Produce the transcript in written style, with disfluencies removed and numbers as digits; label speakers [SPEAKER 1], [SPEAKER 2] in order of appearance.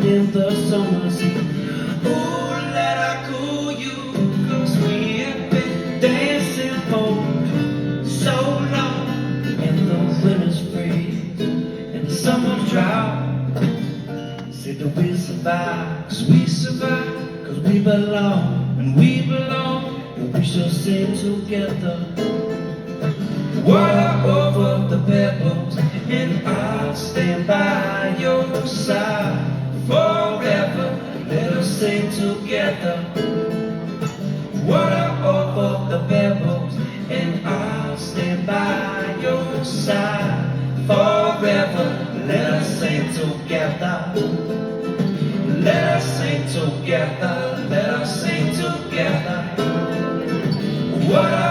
[SPEAKER 1] in the summer's heat. Oh, let I cool you, 'cause we have been dancing for so long. And the winter's freeze, and the summer's drought. Said that we survive, 'cause we survive, 'cause we belong, and we belong, and we shall sing together. Water over the pebbles, and I'll stand by your side forever. Let us sing together. Water over the pebbles, and I'll stand by your side forever. Let us sing together. Let us sing together. Let us sing together. Water